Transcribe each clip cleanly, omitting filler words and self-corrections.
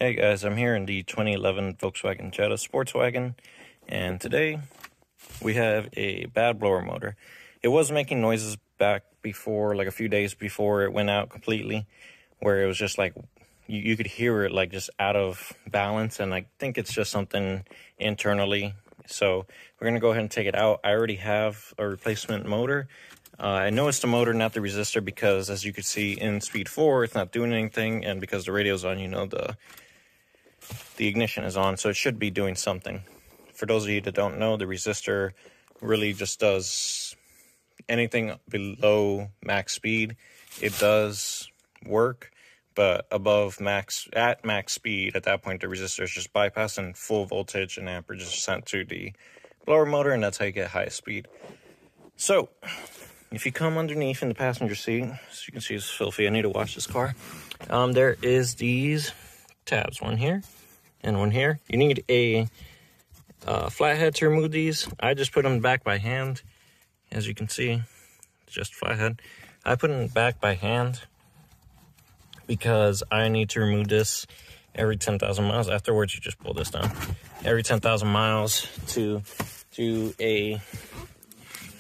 Hey guys, I'm here in the 2011 Volkswagen Jetta sports wagon, and today we have a bad blower motor. It was making noises back before, like a few days before it went out completely, where it was just like, you could hear it like just out of balance, and I think it's just something internally. So we're going to go ahead and take it out. I already have a replacement motor. I know it's the motor, not the resistor, because as you can see in speed 4, it's not doing anything, and because the radio's on, you know, the ignition is on, so it should be doing something. For those of you that don't know, the resistor really just does anything below max speed. It does work, but above max speed, at that point the resistor is just bypassing full voltage, and amperage is sent to the blower motor, and that's how you get highest speed. So if you come underneath in the passenger seat, as you can see, it's filthy. I need to wash this car. There is these tabs, one here and one here. You need a flathead to remove these. I just put them back by hand. As you can see, just flathead. I put them back by hand because I need to remove this every 10,000 miles. Afterwards, you just pull this down. Every 10,000 miles to do a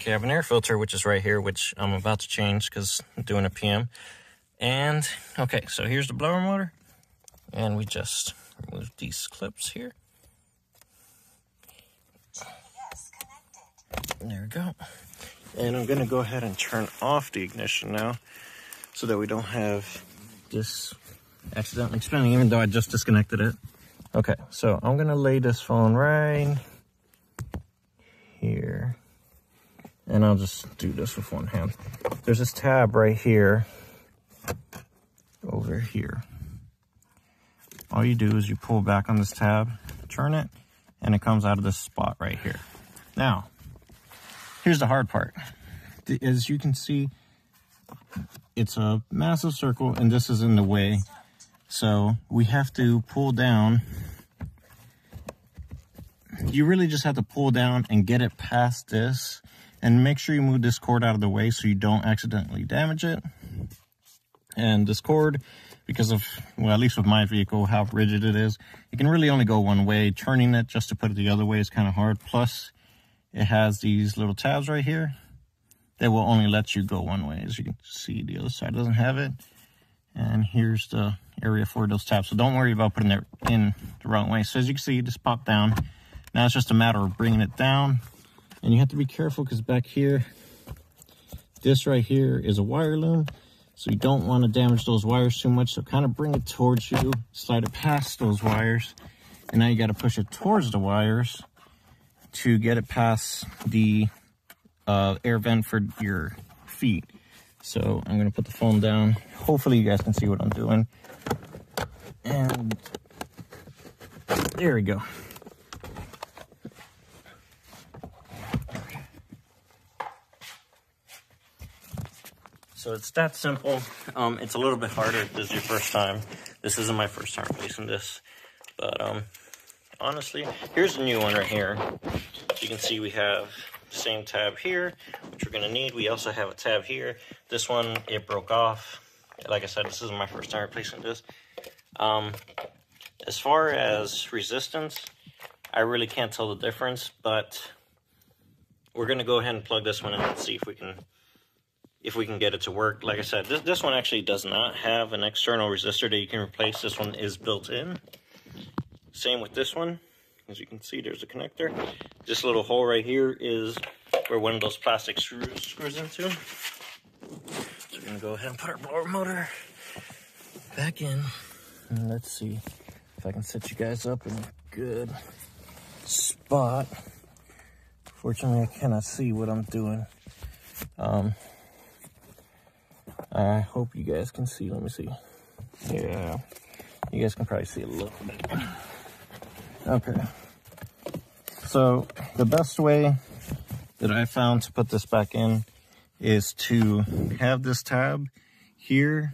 cabin air filter, which is right here, which I'm about to change because I'm doing a PM. And, okay, so here's the blower motor. And we just remove these clips here. There we go. And I'm gonna go ahead and turn off the ignition now so that we don't have this accidentally spinning, even though I just disconnected it. Okay, so I'm gonna lay this phone right here. And I'll just do this with one hand. There's this tab right here, over here. All you do is you pull back on this tab, turn it, and it comes out of this spot right here. Now, here's the hard part. As you can see, it's a massive circle, and this is in the way. So we have to pull down. You really just have to pull down and get it past this, and make sure you move this cord out of the way so you don't accidentally damage it. And this cord, because of, well, at least with my vehicle, how rigid it is, it can really only go one way. Turning it just to put it the other way is kind of hard. Plus, it has these little tabs right here that will only let you go one way. As you can see, the other side doesn't have it. And here's the area for those tabs. So don't worry about putting it in the wrong way. So as you can see, it just popped down. Now it's just a matter of bringing it down. And you have to be careful because back here, this right here is a wire loom. So you don't want to damage those wires too much. So kind of bring it towards you, slide it past those wires. And now you got to push it towards the wires to get it past the air vent for your feet. So I'm going to put the phone down. Hopefully you guys can see what I'm doing. And there we go. So it's that simple. It's a little bit harder if this is your first time. This isn't my first time replacing this. But honestly, here's the new one right here. You can see we have the same tab here, which we're gonna need. We also have a tab here. This one, it broke off. Like I said, this isn't my first time replacing this. As far as resistance, I really can't tell the difference, but we're gonna go ahead and plug this one in and see if we can get it to work. Like I said, this one actually does not have an external resistor that you can replace. This one is built in. Same with this one. As you can see, there's a connector. This little hole right here is where one of those plastic screws into. So we're gonna go ahead and put our blower motor back in. And let's see if I can set you guys up in a good spot. Fortunately, I cannot see what I'm doing. I hope you guys can see. Let me see. Yeah, you guys can probably see a little bit. Okay. So the best way that I found to put this back in is to have this tab here,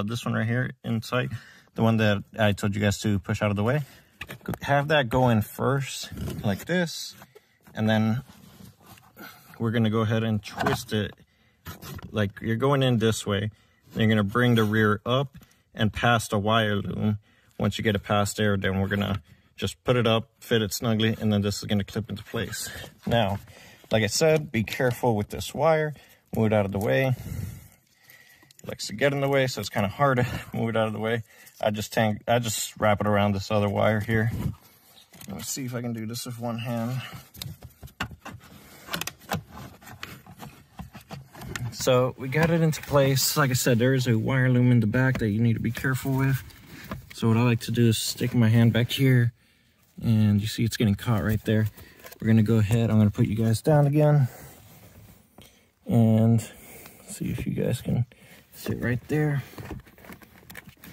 this one right here inside, the one that I told you guys to push out of the way. Have that go in first, like this, and then we're going to go ahead and twist it. Like you're going in this way, then you're going to bring the rear up and past the wire loom. once you get it past there, then we're gonna just put it up, fit it snugly, and then this is gonna clip into place. Now, like I said, be careful with this wire. Move it out of the way. It likes to get in the way, so it's kind of hard to move it out of the way. I just wrap it around this other wire here. Let's see if I can do this with one hand. So we got it into place. Like I said, there is a wire loom in the back that you need to be careful with. So what I like to do is stick my hand back here, and you see it's getting caught right there. We're gonna go ahead, I'm gonna put you guys down again, and see if you guys can sit right there.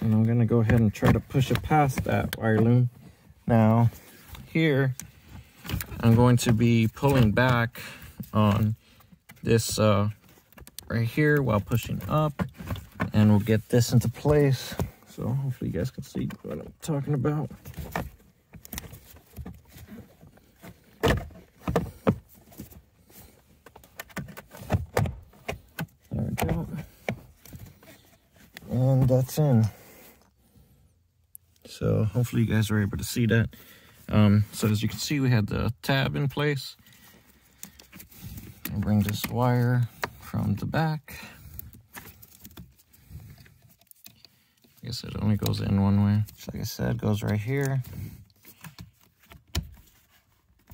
And I'm gonna go ahead and try to push it past that wire loom. Now, here, I'm going to be pulling back on this right here while pushing up, and we'll get this into place. So hopefully you guys can see what I'm talking about. There we go. And that's in. So hopefully you guys are able to see that. So as you can see, we had the tab in place. I'll bring this wire from the back. I guess it only goes in one way. So like I said, it goes right here.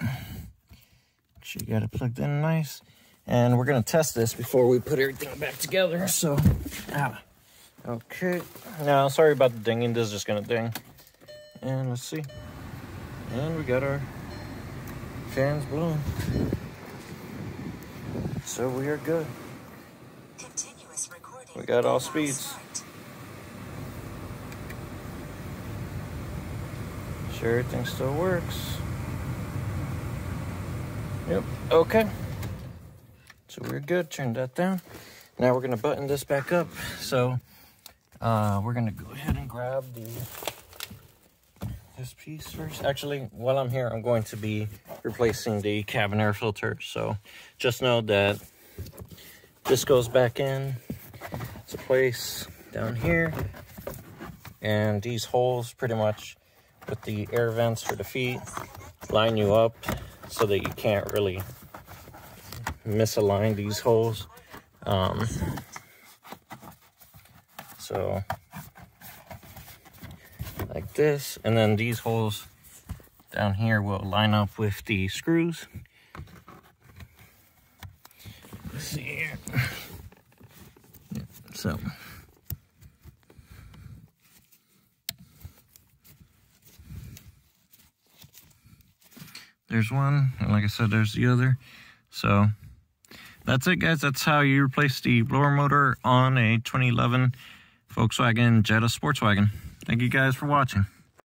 Make sure you got it plugged in nice. And we're gonna test this before we put everything back together. So, okay. Now, sorry about the dinging. This is just gonna ding. And let's see. And we got our fans blowing. So we are good. We got all speeds. Sure, everything still works. Yep, okay. So we're good, turn that down. Now we're gonna button this back up. So we're gonna go ahead and grab this piece first. Actually, while I'm here, I'm going to be replacing the cabin air filter. So just know that this goes back in to place down here. And these holes pretty much with the air vents for the feet line you up so that you can't really misalign these holes. So like this, and then these holes down here will line up with the screws. Let's see here. Yeah, so there's one, and like I said, there's the other. So that's it, guys. That's how you replace the blower motor on a 2011 Volkswagen Jetta sports wagon. Thank you guys for watching.